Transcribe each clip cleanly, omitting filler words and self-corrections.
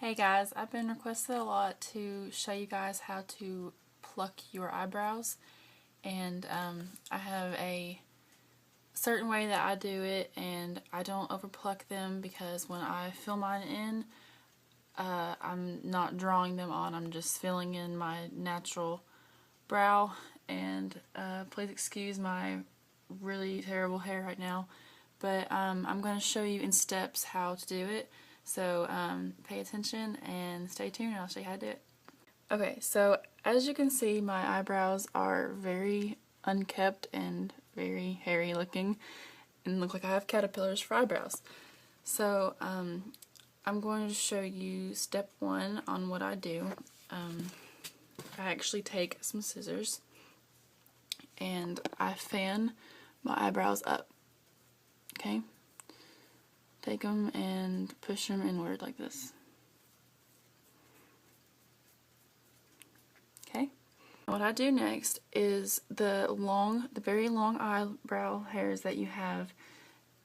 Hey guys, I've been requested a lot to show you guys how to pluck your eyebrows, and I have a certain way that I do it, and I don't over pluck them because when I fill mine in, I'm not drawing them on, I'm just filling in my natural brow, and please excuse my really terrible hair right now, but I'm going to show you in steps how to do it. So pay attention and stay tuned and I'll show you how to do it. Okay, so as you can see, my eyebrows are very unkept and very hairy looking and look like I have caterpillars for eyebrows. So I'm going to show you step one on what I do. I actually take some scissors and I fan my eyebrows up. Okay? Take them and push them inward like this. Okay? What I do next is the very long eyebrow hairs that you have,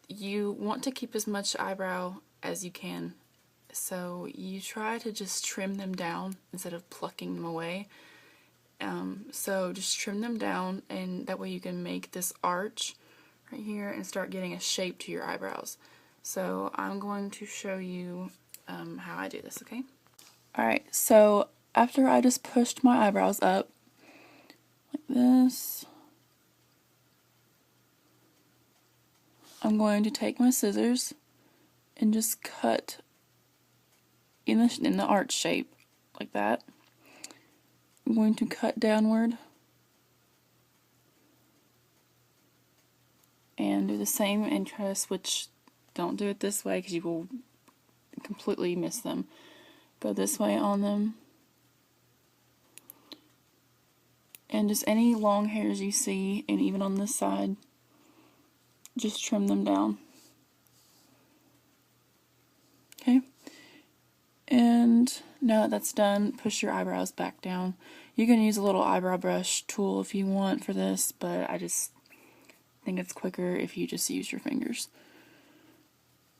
you want to keep as much eyebrow as you can. So you try to just trim them down instead of plucking them away. So just trim them down, and that way you can make this arch right here and start getting a shape to your eyebrows. So I'm going to show you how I do this, okay? Alright, so after I just pushed my eyebrows up, like this, I'm going to take my scissors and just cut in the arch shape, like that. I'm going to cut downward and do the same and try to switch. Don't do it this way because you will completely miss them. Go this way on them. And just any long hairs you see, and even on this side, just trim them down. Okay? And now that that's done, push your eyebrows back down. You can use a little eyebrow brush tool if you want for this, but I just think it's quicker if you just use your fingers.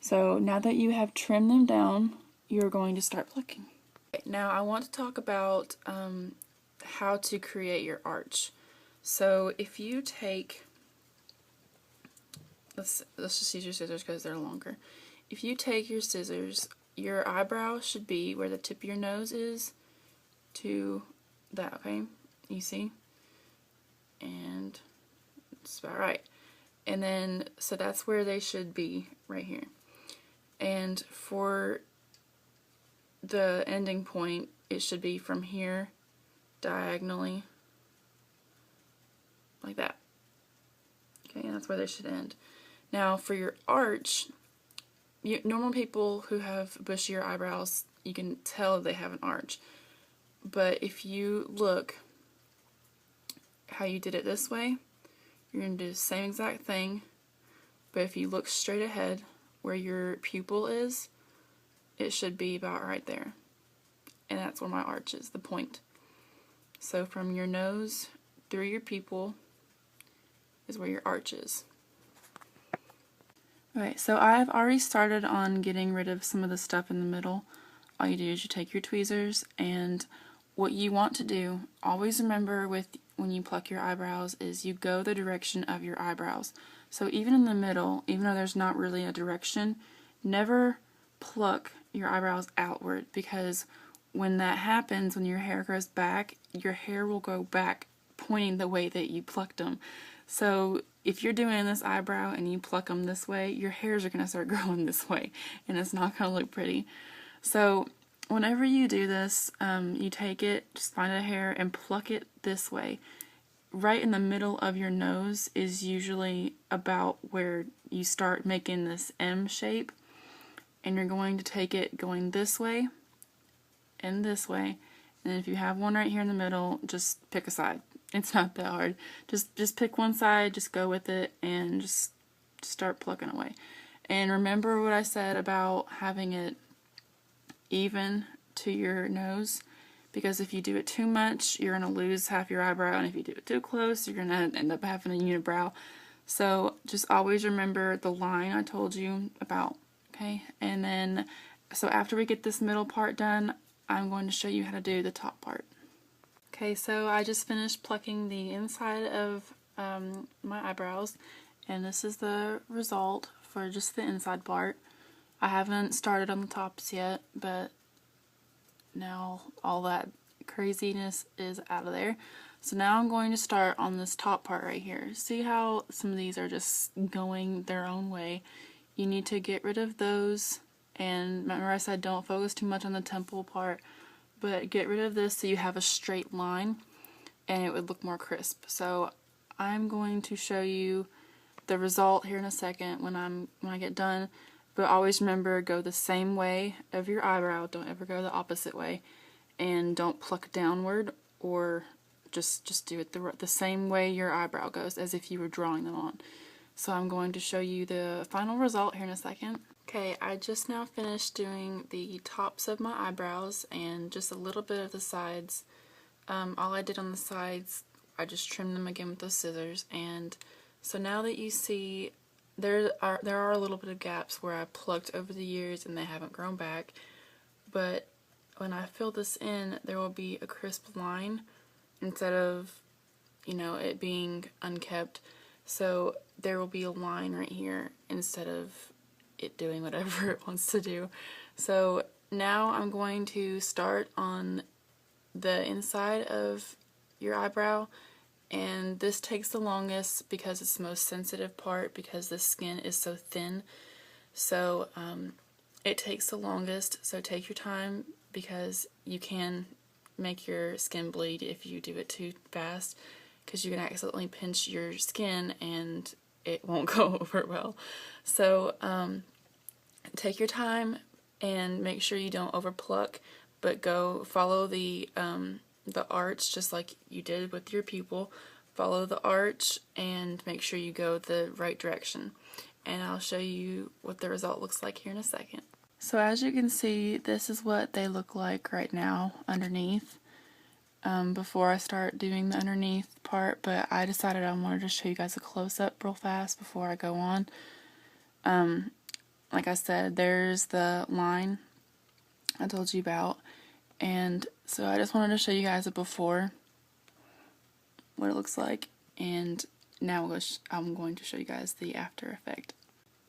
So now that you have trimmed them down, you're going to start plucking. Now I want to talk about how to create your arch. So if you take, let's just use your scissors because they're longer. If you take your scissors, your eyebrow should be where the tip of your nose is to that, okay? You see? And it's about right. And then, so that's where they should be, right here. And for the ending point, it should be from here diagonally, like that. Okay, and that's where they should end. Now for your arch, normal people who have bushier eyebrows, you can tell they have an arch. But if you look how you did it this way, you're going to do the same exact thing, but if you look straight ahead where your pupil is, it should be about right there. And that's where my arch is, the point. So from your nose through your pupil is where your arch is. Alright, so I've already started on getting rid of some of the stuff in the middle. All you do is you take your tweezers, and what you want to do, always remember when you pluck your eyebrows, is you go the direction of your eyebrows. So even in the middle, even though there's not really a direction, never pluck your eyebrows outward, because when that happens, when your hair grows back, your hair will go back pointing the way that you plucked them. So if you're doing this eyebrow and you pluck them this way, your hairs are going to start growing this way, and it's not going to look pretty. So whenever you do this, you take it, just find a hair and pluck it this way. Right in the middle of your nose is usually about where you start making this M shape, and you're going to take it going this way and this way, and if you have one right here in the middle, just pick a side. It's not that hard. Just pick one side, just go with it, and just start plucking away. And remember what I said about having it even to your nose, because if you do it too much, you're going to lose half your eyebrow, and if you do it too close, you're going to end up having a unibrow. So just always remember the line I told you about, okay? And then So after we get this middle part done, I'm going to show you how to do the top part. Okay, so I just finished plucking the inside of my eyebrows, and this is the result for just the inside part. I haven't started on the tops yet, but now all that craziness is out of there. So now I'm going to start on this top part right here. See how some of these are just going their own way? You need to get rid of those, and remember I said don't focus too much on the temple part, but get rid of this so you have a straight line and it would look more crisp. So I'm going to show you the result here in a second when I get done, but always remember, go the same way of your eyebrow, don't ever go the opposite way, and don't pluck downward, or just do it the same way your eyebrow goes, as if you were drawing them on. So I'm going to show you the final result here in a second. Okay, I just now finished doing the tops of my eyebrows and just a little bit of the sides. All I did on the sides, I just trimmed them again with the scissors, and so now that you see there are a little bit of gaps where I plucked over the years and they haven't grown back, but when I fill this in, there will be a crisp line instead of, you know, it being unkept. So there will be a line right here instead of it doing whatever it wants to do. So now I'm going to start on the inside of your eyebrow, and this takes the longest because it's the most sensitive part, because the skin is so thin. So it takes the longest, so take your time, because you can make your skin bleed if you do it too fast, because you can accidentally pinch your skin and it won't go over well. So take your time and make sure you don't over pluck, but go follow the arch just like you did with your pupil. Follow the arch and make sure you go the right direction. And I'll show you what the result looks like here in a second. So as you can see, this is what they look like right now underneath. Before I start doing the underneath part, but I decided I wanted to show you guys a close-up real fast before I go on. Like I said, there's the line I told you about, and so I just wanted to show you guys a before, what it looks like, and now I'm going to show you guys the after effect.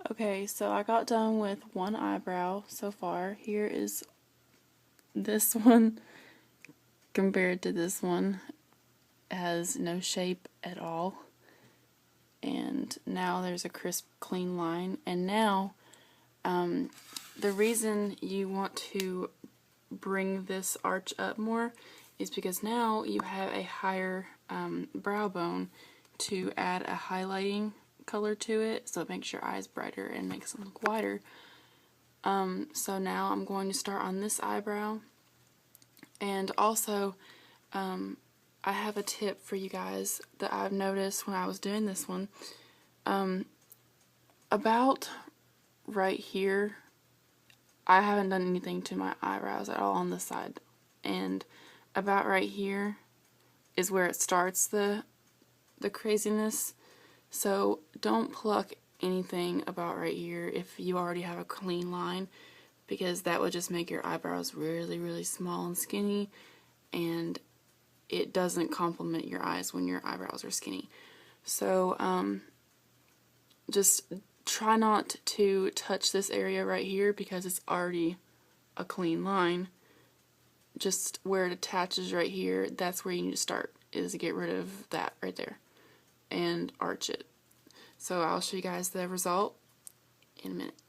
Okay, so I got done with one eyebrow so far. Here is this one compared to this one. It has no shape at all, and now there's a crisp, clean line. And now the reason you want to bring this arch up more is because now you have a higher brow bone to add a highlighting color to it, so it makes your eyes brighter and makes them look wider. So now I'm going to start on this eyebrow, and also I have a tip for you guys that I've noticed when I was doing this one. About right here, I haven't done anything to my eyebrows at all on this side, and about right here is where it starts the craziness. So don't pluck anything about right here if you already have a clean line, because that would just make your eyebrows really, really small and skinny, and it doesn't complement your eyes when your eyebrows are skinny. So just try not to touch this area right here because it's already a clean line. Just where it attaches right here, that's where you need to start, is to get rid of that right there and arch it. So I'll show you guys the result in a minute.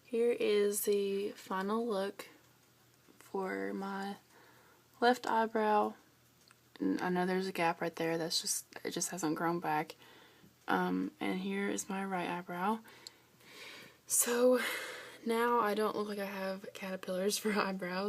Here is the final look for my left eyebrow. And I know there's a gap right there, that's just, it just hasn't grown back. And here is my right eyebrow. So now I don't look like I have caterpillars for eyebrows.